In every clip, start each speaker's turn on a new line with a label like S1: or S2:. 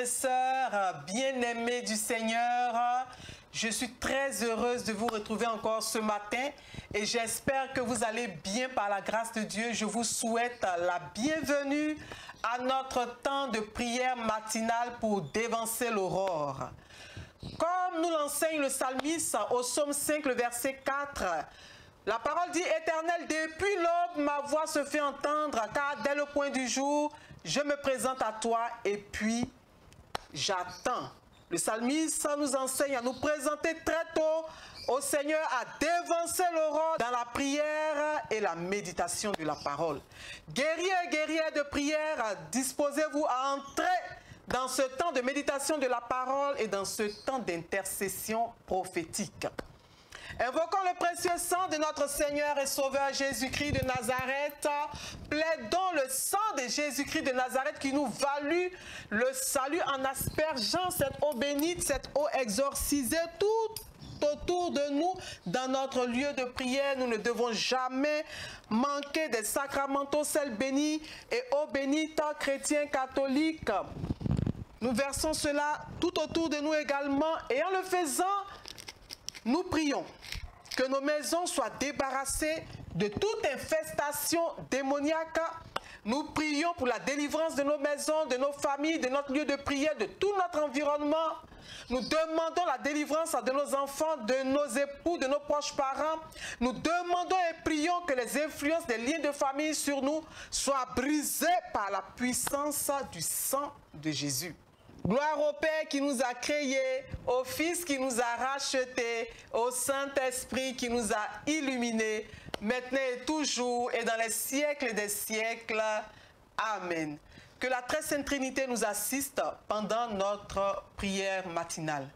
S1: et sœurs bien-aimés du Seigneur, je suis très heureuse de vous retrouver encore ce matin et j'espère que vous allez bien par la grâce de Dieu. Je vous souhaite la bienvenue à notre temps de prière matinale pour dévancer l'aurore. Comme nous l'enseigne le psalmiste au psaume 5, le verset 4, la parole dit « Éternel, depuis l'aube, ma voix se fait entendre, car dès le point du jour, je me présente à toi et puis j'attends. » Le psalmiste nous enseigne à nous présenter très tôt au Seigneur, à dévancer l'aurore dans la prière et la méditation de la parole. Guerriers et guerrières de prière, disposez-vous à entrer dans ce temps de méditation de la parole et dans ce temps d'intercession prophétique. Invoquons le précieux sang de notre Seigneur et Sauveur Jésus-Christ de Nazareth. Plaidons le sang de Jésus-Christ de Nazareth qui nous valut le salut en aspergeant cette eau bénite, cette eau exorcisée tout autour de nous dans notre lieu de prière. Nous ne devons jamais manquer des sacramentaux, sel béni et eau bénite, chrétiens catholiques. Nous versons cela tout autour de nous également et en le faisant, nous prions que nos maisons soient débarrassées de toute infestation démoniaque. Nous prions pour la délivrance de nos maisons, de nos familles, de notre lieu de prière, de tout notre environnement. Nous demandons la délivrance de nos enfants, de nos époux, de nos proches parents. Nous demandons et prions que les influences des liens de famille sur nous soient brisées par la puissance du sang de Jésus. Gloire au Père qui nous a créés, au Fils qui nous a rachetés, au Saint-Esprit qui nous a illuminés, maintenant et toujours et dans les siècles des siècles. Amen. Que la très sainte Trinité nous assiste pendant notre prière matinale.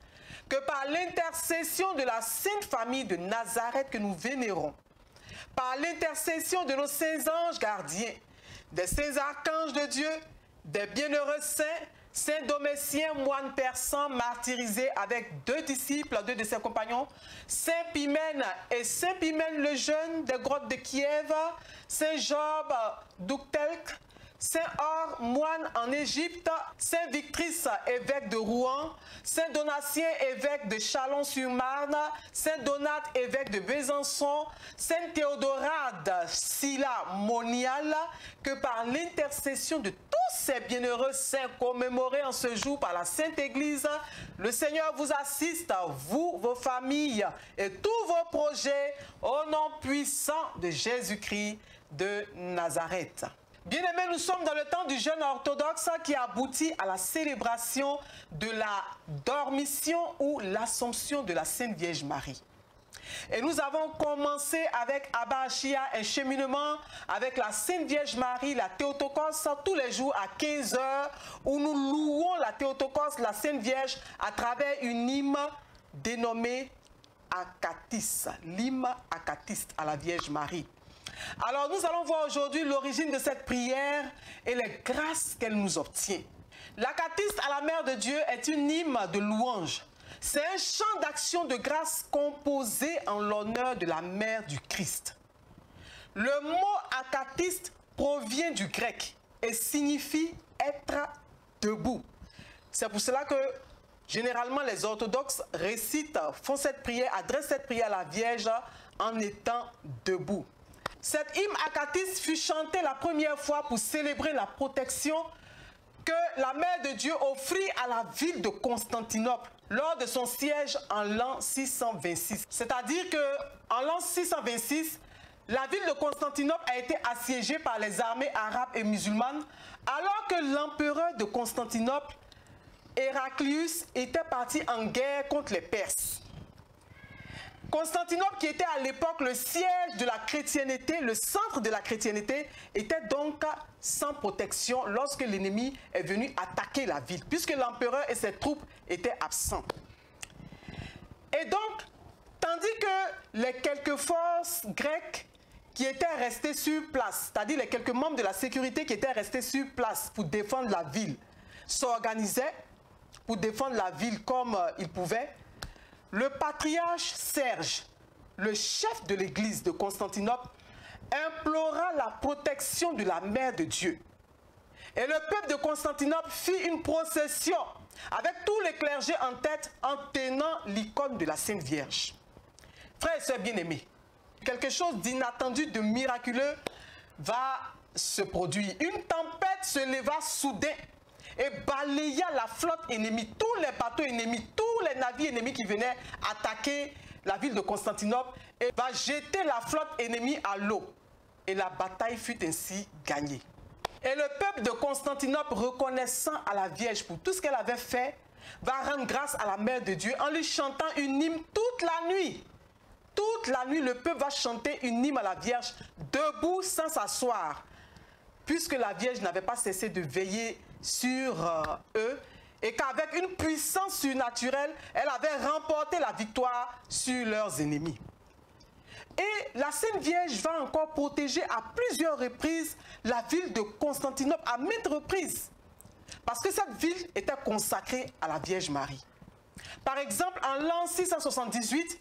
S1: Que par l'intercession de la Sainte Famille de Nazareth que nous vénérons, par l'intercession de nos saints anges gardiens, des saints archanges de Dieu, des bienheureux saints, Saint Domitien, moine persan, martyrisé avec deux disciples, deux de ses compagnons, Saint Pimène et Saint Pimène le jeune des grottes de Kiev, Saint Job d'Uktelk, Saint Or, moine en Égypte, Saint Victrice, évêque de Rouen, Saint Donatien, évêque de Chalon-sur-Marne, Saint Donate, évêque de Besançon, Saint Théodorade, Silla, Monial, que par l'intercession de tous ces bienheureux saints commémorés en ce jour par la Sainte Église, le Seigneur vous assiste, vous, vos familles et tous vos projets, au nom puissant de Jésus-Christ de Nazareth. Bien-aimés, nous sommes dans le temps du jeûne orthodoxe qui aboutit à la célébration de la dormition ou l'Assomption de la Sainte Vierge Marie. Et nous avons commencé avec Abba Ashia, un cheminement avec la Sainte Vierge Marie, la Théotokos, tous les jours à 15 h, où nous louons la Théotokos, la Sainte Vierge, à travers une hymne dénommée Acatis, l'hymne acatiste à la Vierge Marie. Alors nous allons voir aujourd'hui l'origine de cette prière et les grâces qu'elle nous obtient. L'acatiste à la Mère de Dieu est une hymne de louange. C'est un chant d'action de grâce composé en l'honneur de la Mère du Christ. Le mot acatiste provient du grec et signifie être debout. C'est pour cela que généralement les orthodoxes font cette prière, adressent cette prière à la Vierge en étant debout. Cette hymne acatiste fut chantée la première fois pour célébrer la protection que la Mère de Dieu offrit à la ville de Constantinople lors de son siège en l'an 626. C'est-à-dire qu'en l'an 626, la ville de Constantinople a été assiégée par les armées arabes et musulmanes, alors que l'empereur de Constantinople, Héraclius, était parti en guerre contre les Perses. Constantinople, qui était à l'époque le siège de la chrétienté, le centre de la chrétienté, était donc sans protection lorsque l'ennemi est venu attaquer la ville, puisque l'empereur et ses troupes étaient absents. Et donc, tandis que les quelques forces grecques qui étaient restées sur place, c'est-à-dire les quelques membres de la sécurité qui étaient restés sur place pour défendre la ville, s'organisaient pour défendre la ville comme ils pouvaient, le patriarche Serge, le chef de l'église de Constantinople, implora la protection de la Mère de Dieu. Et le peuple de Constantinople fit une procession avec tous les clergés en tête en tenant l'icône de la Sainte Vierge. Frères et sœurs bien-aimés, quelque chose d'inattendu, de miraculeux va se produire. Une tempête se leva soudain et balaya la flotte ennemie, tous les bateaux ennemis, tous les navires ennemis qui venaient attaquer la ville de Constantinople et va jeter la flotte ennemie à l'eau. Et la bataille fut ainsi gagnée. Et le peuple de Constantinople, reconnaissant à la Vierge pour tout ce qu'elle avait fait, va rendre grâce à la Mère de Dieu en lui chantant une hymne toute la nuit. Toute la nuit, le peuple va chanter une hymne à la Vierge, debout sans s'asseoir, puisque la Vierge n'avait pas cessé de veiller sur eux et qu'avec une puissance surnaturelle, elle avait remporté la victoire sur leurs ennemis. Et la Sainte Vierge va encore protéger à plusieurs reprises la ville de Constantinople, à maintes reprises, parce que cette ville était consacrée à la Vierge Marie. Par exemple, en l'an 678,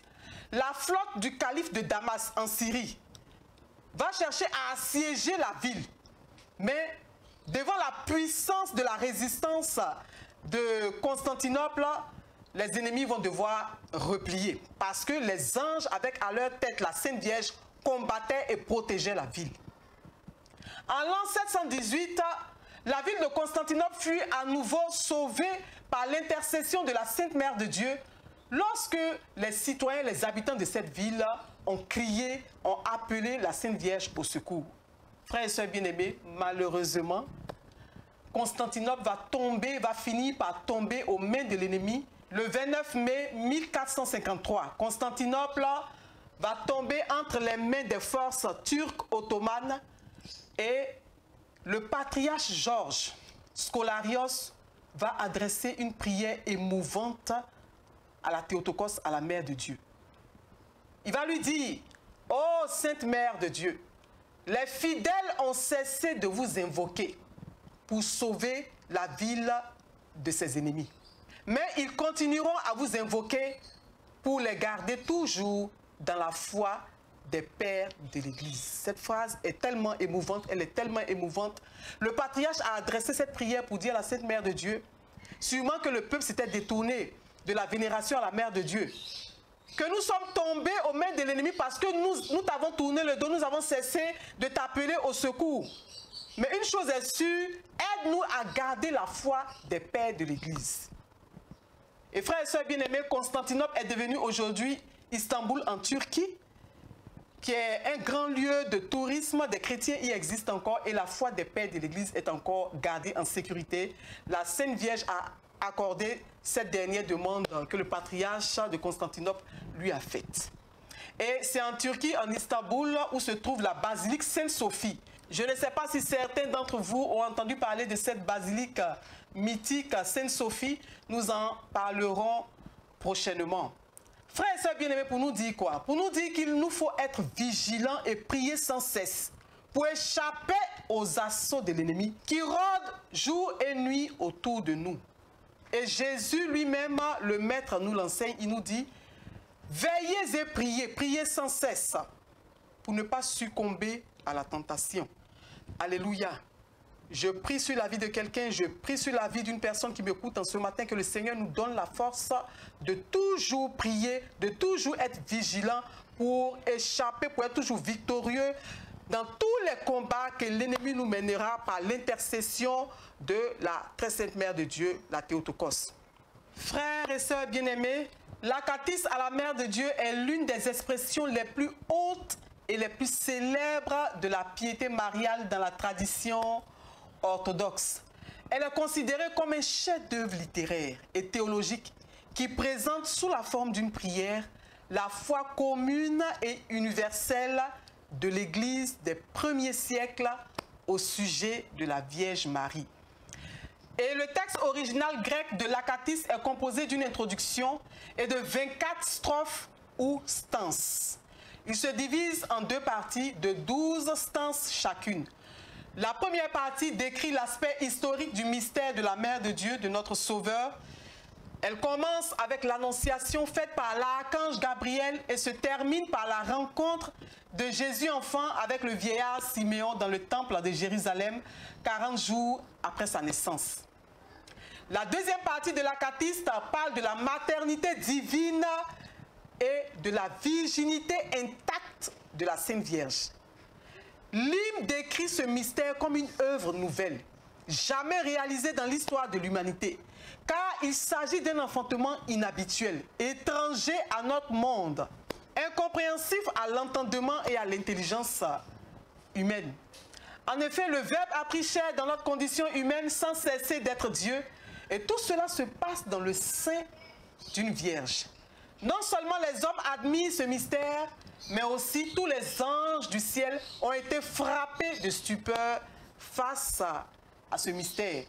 S1: la flotte du calife de Damas en Syrie va chercher à assiéger la ville. Mais devant la puissance de la résistance de Constantinople, les ennemis vont devoir replier parce que les anges avec à leur tête la Sainte Vierge combattaient et protégeaient la ville. En l'an 718, la ville de Constantinople fut à nouveau sauvée par l'intercession de la Sainte Mère de Dieu lorsque les citoyens, les habitants de cette ville ont crié, ont appelé la Sainte Vierge au secours. Frères et sœurs bien-aimés, malheureusement, Constantinople va finir par tomber aux mains de l'ennemi. Le 29 mai 1453, Constantinople va tomber entre les mains des forces turques ottomanes et le patriarche Georges Scolarios va adresser une prière émouvante à la Théotokos, à la Mère de Dieu. Il va lui dire: « Ô Sainte Mère de Dieu, les fidèles ont cessé de vous invoquer pour sauver la ville de ses ennemis. Mais ils continueront à vous invoquer pour les garder toujours dans la foi des pères de l'Église. » Cette phrase est tellement émouvante, elle est tellement émouvante. Le patriarche a adressé cette prière pour dire à la Sainte Mère de Dieu, sûrement que le peuple s'était détourné de la vénération à la Mère de Dieu, que nous sommes tombés aux mains de l'ennemi parce que nous t'avons tourné le dos, nous avons cessé de t'appeler au secours. Mais une chose est sûre, aide-nous à garder la foi des pères de l'Église. Et frères et sœurs bien-aimés, Constantinople est devenue aujourd'hui Istanbul en Turquie, qui est un grand lieu de tourisme. Des chrétiens y existent encore et la foi des pères de l'Église est encore gardée en sécurité. La Sainte Vierge a accordé cette dernière demande que le patriarche de Constantinople lui a faite. Et c'est en Turquie, en Istanbul, où se trouve la basilique Sainte-Sophie. Je ne sais pas si certains d'entre vous ont entendu parler de cette basilique mythique Sainte-Sophie. Nous en parlerons prochainement. Frères et sœurs bien-aimés, pour nous dire quoi? Pour nous dire qu'il nous faut être vigilants et prier sans cesse pour échapper aux assauts de l'ennemi qui rôdent jour et nuit autour de nous. Et Jésus lui-même, le Maître, nous l'enseigne. Il nous dit: veillez et priez, priez sans cesse pour ne pas succomber à la tentation. Alléluia. Je prie sur la vie de quelqu'un, je prie sur la vie d'une personne qui m'écoute en ce matin, que le Seigneur nous donne la force de toujours prier, de toujours être vigilant pour échapper, pour être toujours victorieux dans tous les combats que l'ennemi nous mènera par l'intercession de la très sainte Mère de Dieu, la Théotokos. Frères et sœurs bien-aimés, l'acatis à la Mère de Dieu est l'une des expressions les plus hautes et les plus célèbres de la piété mariale dans la tradition orthodoxe. Elle est considérée comme un chef-d'œuvre littéraire et théologique qui présente sous la forme d'une prière la foi commune et universelle de l'Église des premiers siècles au sujet de la Vierge Marie. Et le texte original grec de l'Acatis est composé d'une introduction et de 24 strophes ou stances. Il se divise en deux parties de 12 stances chacune. La première partie décrit l'aspect historique du mystère de la Mère de Dieu, de notre Sauveur, Elle commence avec l'annonciation faite par l'archange Gabriel et se termine par la rencontre de Jésus enfant avec le vieillard Siméon dans le temple de Jérusalem 40 jours après sa naissance. La deuxième partie de l'Acatiste parle de la maternité divine et de la virginité intacte de la Sainte Vierge. L'hymne décrit ce mystère comme une œuvre nouvelle, jamais réalisée dans l'histoire de l'humanité, car il s'agit d'un enfantement inhabituel, étranger à notre monde, incompréhensif à l'entendement et à l'intelligence humaine. En effet, le Verbe a pris chair dans notre condition humaine sans cesser d'être Dieu, et tout cela se passe dans le sein d'une vierge. Non seulement les hommes admirent ce mystère, mais aussi tous les anges du ciel ont été frappés de stupeur face à ce mystère.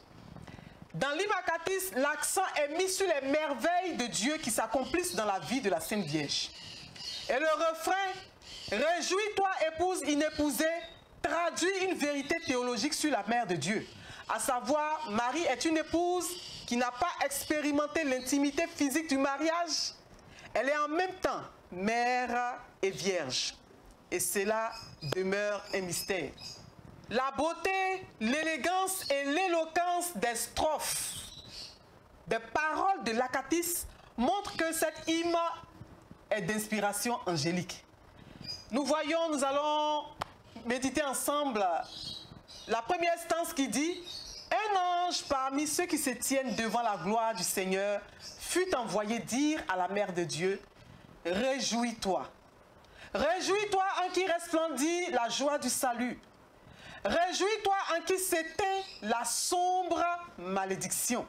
S1: Dans l'Imacatis, l'accent est mis sur les merveilles de Dieu qui s'accomplissent dans la vie de la Sainte Vierge. Et le refrain « Réjouis-toi, épouse inépousée » traduit une vérité théologique sur la mère de Dieu. À savoir, Marie est une épouse qui n'a pas expérimenté l'intimité physique du mariage. Elle est en même temps mère et vierge. Et cela demeure un mystère. La beauté, l'élégance et l'éloquence des strophes, des paroles de l'Acatis montrent que cette hymne est d'inspiration angélique. Nous allons méditer ensemble la première stance qui dit « Un ange parmi ceux qui se tiennent devant la gloire du Seigneur fut envoyé dire à la Mère de Dieu « Réjouis-toi. Réjouis-toi en qui resplendit la joie du salut. Réjouis-toi en qui s'éteint la sombre malédiction.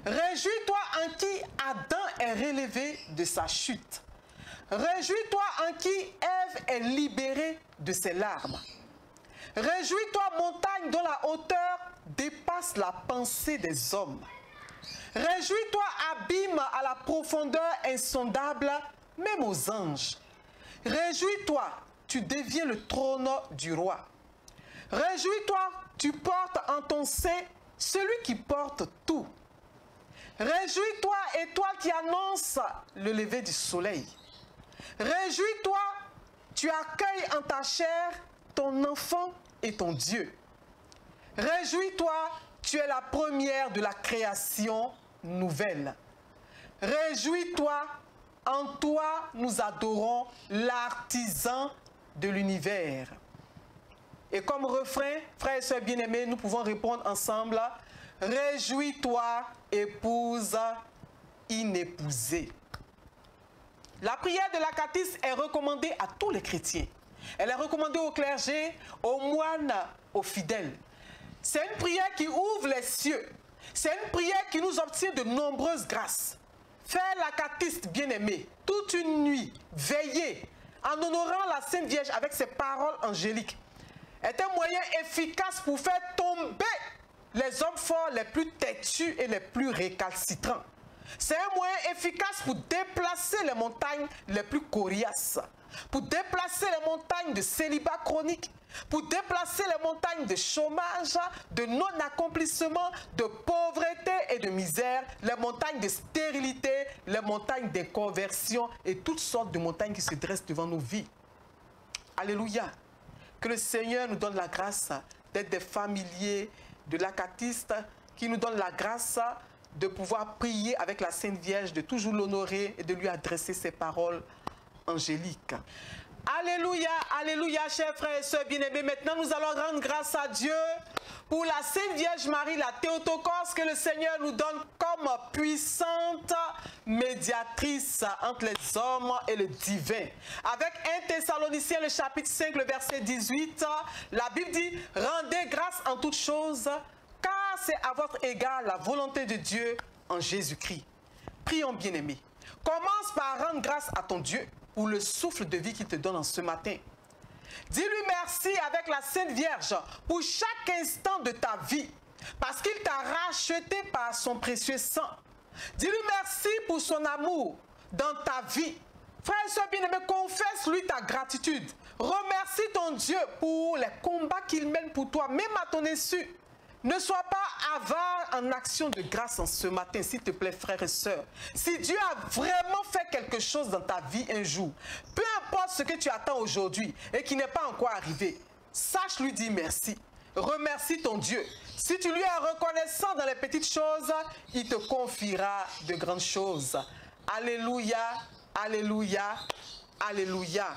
S1: Réjouis-toi en qui Adam est relevé de sa chute. Réjouis-toi en qui Ève est libérée de ses larmes. Réjouis-toi, montagne dont la hauteur dépasse la pensée des hommes. Réjouis-toi, abîme à la profondeur insondable, même aux anges. Réjouis-toi, tu deviens le trône du roi. Réjouis-toi, tu portes en ton sein celui qui porte tout. Réjouis-toi, étoile qui annonce le lever du soleil. Réjouis-toi, tu accueilles en ta chair ton enfant et ton Dieu. Réjouis-toi, tu es la première de la création nouvelle. Réjouis-toi, en toi nous adorons l'artisan de l'univers. Et comme refrain, frères et sœurs bien-aimés, nous pouvons répondre ensemble, réjouis-toi, épouse inépousée. La prière de l'Acatis est recommandée à tous les chrétiens. Elle est recommandée au clergé, aux moines, aux fidèles. C'est une prière qui ouvre les cieux. C'est une prière qui nous obtient de nombreuses grâces. Faire l'Acatis, bien-aimé, toute une nuit, veiller, en honorant la Sainte Vierge avec ses paroles angéliques, est un moyen efficace pour faire tomber les hommes forts les plus têtus et les plus récalcitrants. C'est un moyen efficace pour déplacer les montagnes les plus coriaces, pour déplacer les montagnes de célibat chronique, pour déplacer les montagnes de chômage, de non-accomplissement, de pauvreté et de misère, les montagnes de stérilité, les montagnes d'inconversion et toutes sortes de montagnes qui se dressent devant nos vies. Alléluia! Que le Seigneur nous donne la grâce d'être des familiers de l'Acatiste, qui nous donne la grâce de pouvoir prier avec la Sainte Vierge, de toujours l'honorer et de lui adresser ses paroles angéliques. Alléluia, alléluia, chers frères et sœurs bien-aimés. Maintenant, nous allons rendre grâce à Dieu pour la Sainte Vierge Marie, la Théotokos, que le Seigneur nous donne comme puissante médiatrice entre les hommes et le divin. Avec 1 Thessaloniciens, le chapitre 5, le verset 18, la Bible dit « Rendez grâce en toutes choses, car c'est à votre égard la volonté de Dieu en Jésus-Christ. » Prions, bien-aimés. Commence par rendre grâce à ton Dieu pour le souffle de vie qu'il te donne en ce matin. Dis-lui merci avec la Sainte Vierge pour chaque instant de ta vie, parce qu'il t'a racheté par son précieux sang. Dis-lui merci pour son amour dans ta vie. Frère et sœur bien-aimé, confesse-lui ta gratitude. Remercie ton Dieu pour les combats qu'il mène pour toi, même à ton insu. Ne sois pas avare en action de grâce en ce matin, s'il te plaît, frères et sœurs. Si Dieu a vraiment fait quelque chose dans ta vie un jour, peu importe ce que tu attends aujourd'hui et qui n'est pas encore arrivé, sache lui dire merci. Remercie ton Dieu. Si tu lui es reconnaissant dans les petites choses, il te confiera de grandes choses. Alléluia, alléluia, alléluia.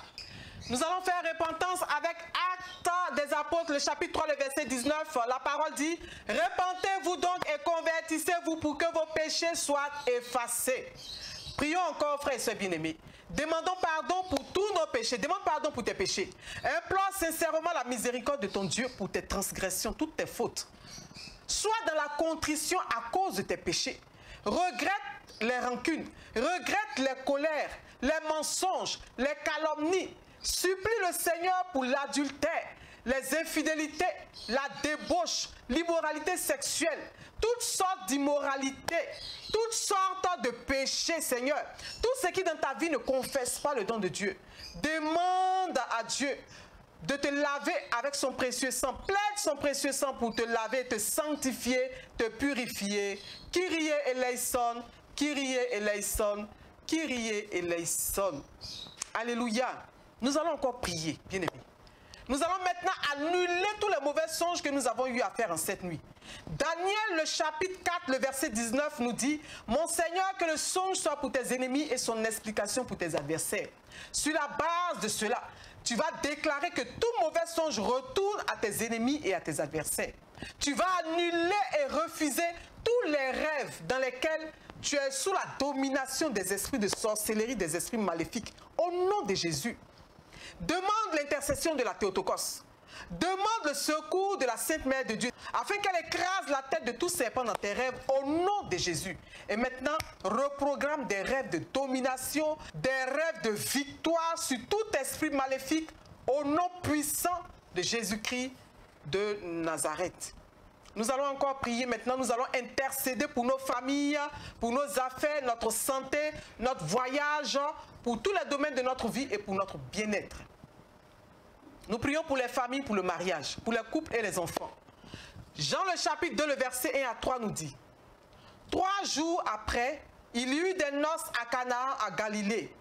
S1: Nous allons faire repentance avec Actes des Apôtres, le chapitre 3, le verset 19. La parole dit, « Repentez-vous donc et convertissez-vous pour que vos péchés soient effacés. » Prions encore, frères et sœurs bien-aimés. Demandons pardon pour tous nos péchés. Demande pardon pour tes péchés. Implore sincèrement la miséricorde de ton Dieu pour tes transgressions, toutes tes fautes. Sois dans la contrition à cause de tes péchés. Regrette les rancunes, regrette les colères, les mensonges, les calomnies. Supplie le Seigneur pour l'adultère, les infidélités, la débauche, l'immoralité sexuelle, toutes sortes d'immoralités, toutes sortes de péchés, Seigneur. Tout ce qui dans ta vie ne confesse pas le don de Dieu. Demande à Dieu de te laver avec son précieux sang. Plaide son précieux sang pour te laver, te sanctifier, te purifier. Kyrie eleison, Kyrie eleison, Kyrie eleison. Alléluia. Nous allons encore prier, bien-aimés. Nous allons maintenant annuler tous les mauvais songes que nous avons eu à faire en cette nuit. Daniel, le chapitre 4, le verset 19 nous dit, « Mon Seigneur, que le songe soit pour tes ennemis et son explication pour tes adversaires. » Sur la base de cela, tu vas déclarer que tout mauvais songe retourne à tes ennemis et à tes adversaires. Tu vas annuler et refuser tous les rêves dans lesquels tu es sous la domination des esprits de sorcellerie, des esprits maléfiques. Au nom de Jésus. Demande l'intercession de la Théotokos. Demande le secours de la Sainte Mère de Dieu afin qu'elle écrase la tête de tout serpent dans tes rêves au nom de Jésus. Et maintenant, reprogramme des rêves de domination, des rêves de victoire sur tout esprit maléfique au nom puissant de Jésus-Christ de Nazareth. Nous allons encore prier maintenant, nous allons intercéder pour nos familles, pour nos affaires, notre santé, notre voyage, pour tous les domaines de notre vie et pour notre bien-être. Nous prions pour les familles, pour le mariage, pour les couples et les enfants. Jean le chapitre 2, le verset 1 à 3 nous dit, « 3 jours après, il y eut des noces à Canaan, à Galilée.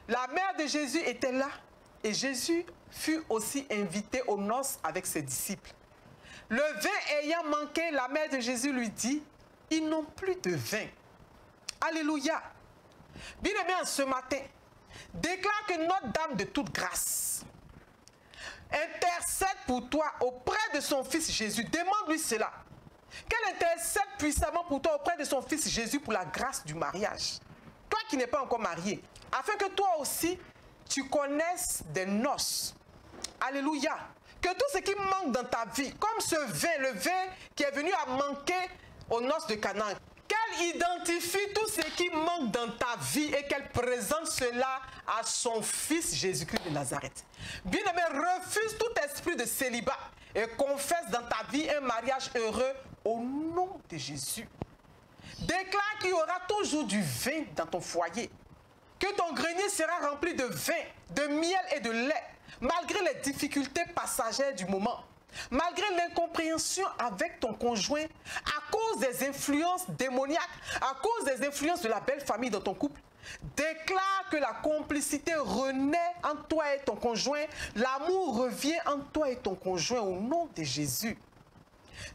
S1: La mère de Jésus était là et Jésus fut aussi invité aux noces avec ses disciples. Le vin ayant manqué, la mère de Jésus lui dit, « Ils n'ont plus de vin. » Alléluia. Bien-aimé, ce matin, déclare que notre Dame de toute grâce intercède pour toi auprès de son Fils Jésus. Demande-lui cela. Qu'elle intercède puissamment pour toi auprès de son Fils Jésus pour la grâce du mariage. Toi qui n'es pas encore marié, afin que toi aussi, tu connaisses des noces. Alléluia. Que tout ce qui manque dans ta vie, comme ce vin, le vin qui est venu à manquer aux noces de Canaan, qu'elle identifie tout ce qui manque dans ta vie et qu'elle présente cela à son Fils Jésus-Christ de Nazareth. Bien-aimé, refuse tout esprit de célibat et confesse dans ta vie un mariage heureux au nom de Jésus. Déclare qu'il y aura toujours du vin dans ton foyer, que ton grenier sera rempli de vin, de miel et de lait, malgré les difficultés passagères du moment. Malgré l'incompréhension avec ton conjoint, à cause des influences démoniaques, à cause des influences de la belle famille dans ton couple, déclare que la complicité renaît en toi et ton conjoint, l'amour revient en toi et ton conjoint au nom de Jésus.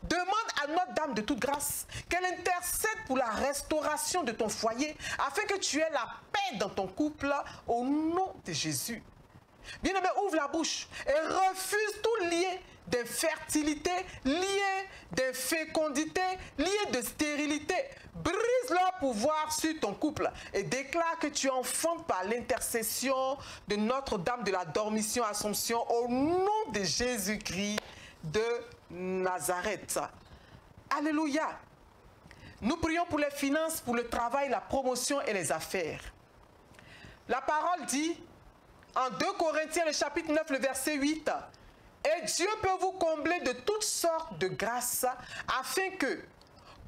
S1: Demande à notre Dame de toute grâce qu'elle intercède pour la restauration de ton foyer afin que tu aies la paix dans ton couple au nom de Jésus. Bien-aimé, ouvre la bouche et refuse tout lien d'infertilité, lié d'infécondité, lié de stérilité. Brise leur pouvoir sur ton couple et déclare que tu enfantes par l'intercession de Notre-Dame de la Dormition Assomption au nom de Jésus-Christ de Nazareth. Alléluia. Nous prions pour les finances, pour le travail, la promotion et les affaires. La parole dit en 2 Corinthiens, le chapitre 9, le verset 8, « Et Dieu peut vous combler de toutes sortes de grâces, afin que,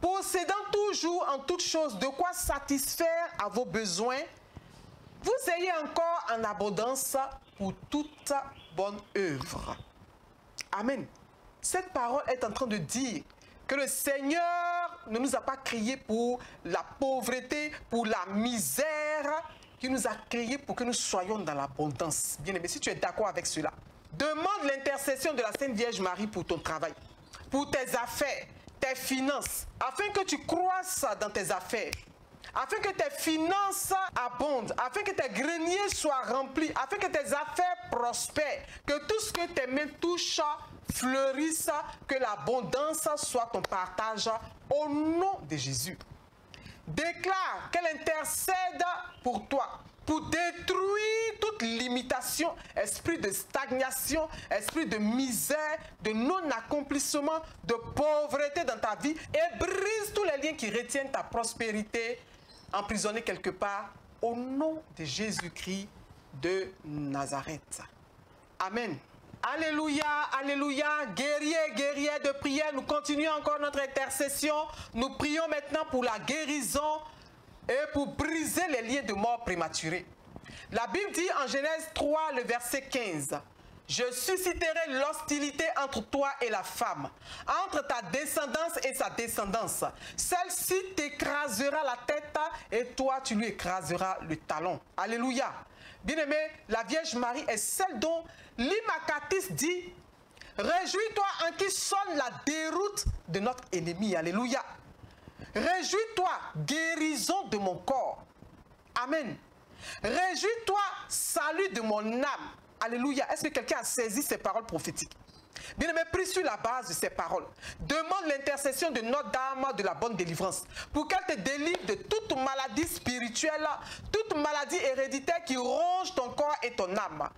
S1: possédant toujours en toutes choses de quoi satisfaire à vos besoins, vous ayez encore en abondance pour toute bonne œuvre. » Amen. Cette parole est en train de dire que que le Seigneur ne nous a pas créés pour la pauvreté, pour la misère, qu'il nous a créés pour que nous soyons dans l'abondance. Bien-aimé, si tu es d'accord avec cela, demande l'intercession de la Sainte Vierge Marie pour ton travail, pour tes affaires, tes finances, afin que tu croisses dans tes affaires, afin que tes finances abondent, afin que tes greniers soient remplis, afin que tes affaires prospèrent, que tout ce que tes mains touchent fleurisse, que l'abondance soit ton partage au nom de Jésus. Déclare qu'elle intercède pour toi, pour détruire toute limitation, esprit de stagnation, esprit de misère, de non-accomplissement, de pauvreté dans ta vie, et brise tous les liens qui retiennent ta prospérité, emprisonnée quelque part, au nom de Jésus-Christ de Nazareth. Amen. Alléluia, alléluia, guerriers, guerrières de prière, nous continuons encore notre intercession. Nous prions maintenant pour la guérison et pour briser les liens de mort prématurée. La Bible dit en Genèse 3, le verset 15, « Je susciterai l'hostilité entre toi et la femme, entre ta descendance et sa descendance. Celle-ci t'écrasera la tête et toi tu lui écraseras le talon. » Alléluia. Bien-aimé, la Vierge Marie est celle dont l'Immacatis dit « Réjouis-toi en qui sonne la déroute de notre ennemi. » Alléluia. Réjouis-toi, guérison de mon corps. Amen. Réjouis-toi, salut de mon âme. Alléluia. Est-ce que quelqu'un a saisi ces paroles prophétiques? Bien-aimé, prie sur la base de ces paroles. Demande l'intercession de Notre-Dame de la bonne délivrance pour qu'elle te délivre de toute maladie spirituelle, toute maladie héréditaire qui ronge ton corps et ton âme.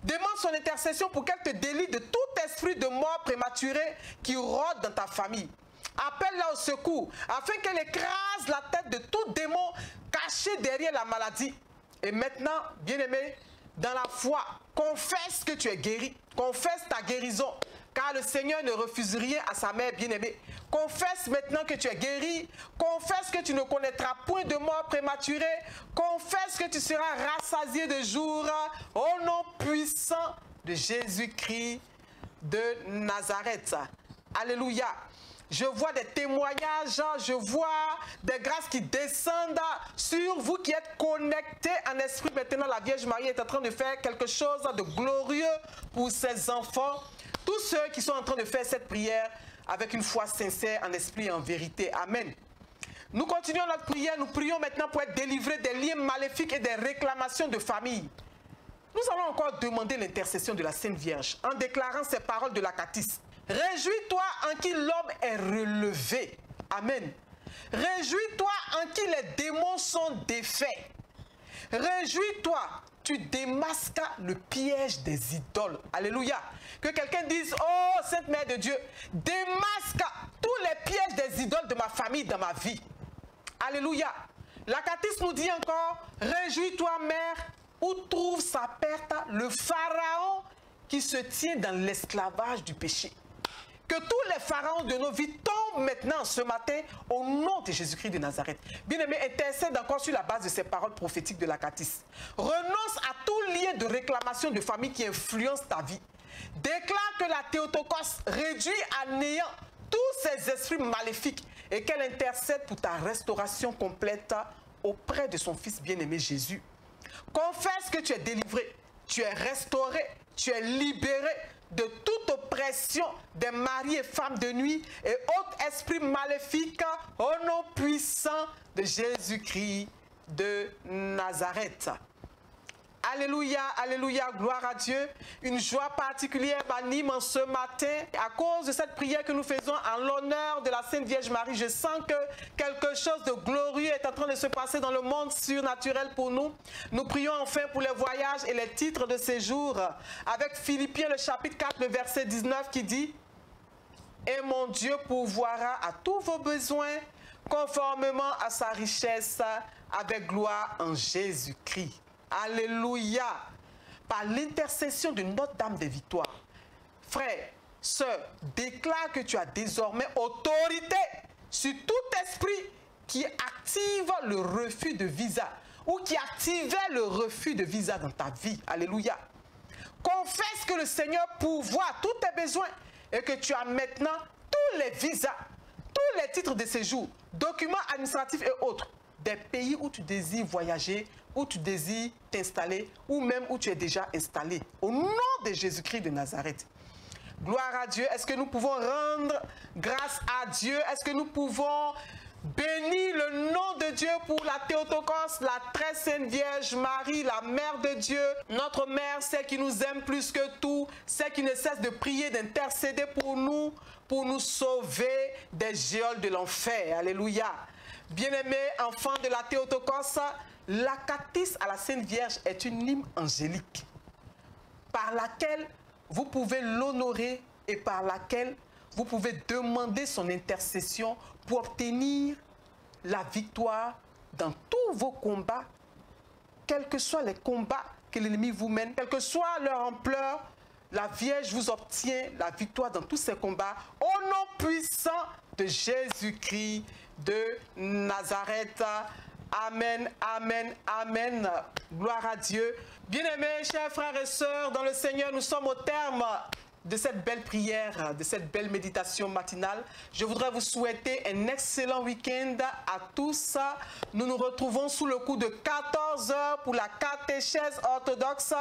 S1: Demande son intercession pour qu'elle te délivre de tout esprit de mort prématurée qui rôde dans ta famille. Appelle-la au secours afin qu'elle écrase la tête de tout démon caché derrière la maladie. Et maintenant, bien-aimé, dans la foi, confesse que tu es guéri. Confesse ta guérison, car le Seigneur ne refuse rien à sa mère bien-aimée. Confesse maintenant que tu es guéri. Confesse que tu ne connaîtras point de mort prématurée. Confesse que tu seras rassasié de jour au nom puissant de Jésus-Christ de Nazareth. Alléluia. Je vois des témoignages, je vois des grâces qui descendent sur vous qui êtes connectés en esprit. Maintenant, la Vierge Marie est en train de faire quelque chose de glorieux pour ses enfants. Tous ceux qui sont en train de faire cette prière avec une foi sincère en esprit et en vérité. Amen. Nous continuons notre prière. Nous prions maintenant pour être délivrés des liens maléfiques et des réclamations de famille. Nous allons encore demander l'intercession de la Sainte Vierge en déclarant ces paroles de l'Acatis. Réjouis-toi en qui l'homme est relevé. Amen. Réjouis-toi en qui les démons sont défaits. Réjouis-toi, tu démasques le piège des idoles. Alléluia. Que quelqu'un dise, oh Sainte Mère de Dieu, démasque tous les pièges des idoles de ma famille, dans ma vie. Alléluia. L'Acatis nous dit encore, réjouis-toi mère, où trouve sa perte le pharaon qui se tient dans l'esclavage du péché. Que tous les pharaons de nos vies tombent maintenant ce matin au nom de Jésus-Christ de Nazareth. Bien-aimé, intercède encore sur la base de ces paroles prophétiques de l'Acatis. Renonce à tout lien de réclamation de famille qui influence ta vie. Déclare que la Théotokos réduit à néant tous ces esprits maléfiques et qu'elle intercède pour ta restauration complète auprès de son Fils bien-aimé Jésus. Confesse que tu es délivré, tu es restauré, tu es libéré de toute oppression des maris et femmes de nuit et autres esprits maléfiques au nom puissant de Jésus-Christ de Nazareth. Alléluia, alléluia, gloire à Dieu. Une joie particulière m'anime en ce matin. À cause de cette prière que nous faisons en l'honneur de la Sainte Vierge Marie, je sens que quelque chose de glorieux est en train de se passer dans le monde surnaturel pour nous. Nous prions enfin pour les voyages et les titres de séjour avec Philippiens le chapitre 4, le verset 19 qui dit « Et mon Dieu pourvoira à tous vos besoins conformément à sa richesse avec gloire en Jésus-Christ. » Alléluia. Par l'intercession de Notre-Dame des Victoires, frère, sœur, déclare que tu as désormais autorité sur tout esprit qui active le refus de visa ou qui activait le refus de visa dans ta vie. Alléluia. Confesse que le Seigneur pourvoit tous tes besoins et que tu as maintenant tous les visas, les titres de séjour, documents administratifs et autres, des pays où tu désires voyager, où tu désires t'installer, ou même où tu es déjà installé. Au nom de Jésus-Christ de Nazareth. Gloire à Dieu. Est-ce que nous pouvons rendre grâce à Dieu? Est-ce que nous pouvons bénir le nom de Dieu pour la Théotokos, la très sainte Vierge Marie, la Mère de Dieu, notre Mère, celle qui nous aime plus que tout, celle qui ne cesse de prier, d'intercéder pour nous sauver des geôles de l'enfer. Alléluia. Bien-aimés enfants de la Théotokos, l'acatis à la Sainte Vierge est une hymne angélique par laquelle vous pouvez l'honorer et par laquelle vous pouvez demander son intercession pour obtenir la victoire dans tous vos combats, quels que soient les combats que l'ennemi vous mène, quelle que soit leur ampleur, la Vierge vous obtient la victoire dans tous ces combats au nom puissant de Jésus-Christ de Nazareth. Amen, amen, amen. Gloire à Dieu. Bien-aimés, chers frères et sœurs, dans le Seigneur, nous sommes au terme de cette belle prière, de cette belle méditation matinale. Je voudrais vous souhaiter un excellent week-end à tous. Nous nous retrouvons sous le coup de 14 heures pour la catéchèse orthodoxe,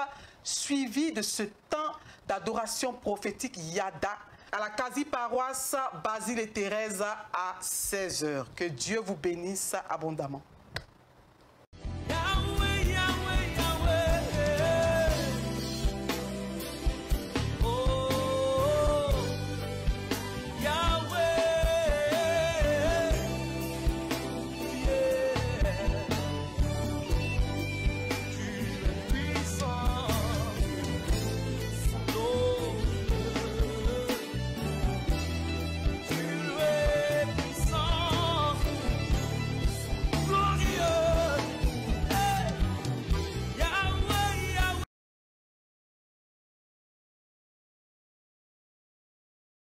S1: suivie de ce temps d'adoration prophétique Yada à la quasi-paroisse Basile et Thérèse à 16 heures. Que Dieu vous bénisse abondamment.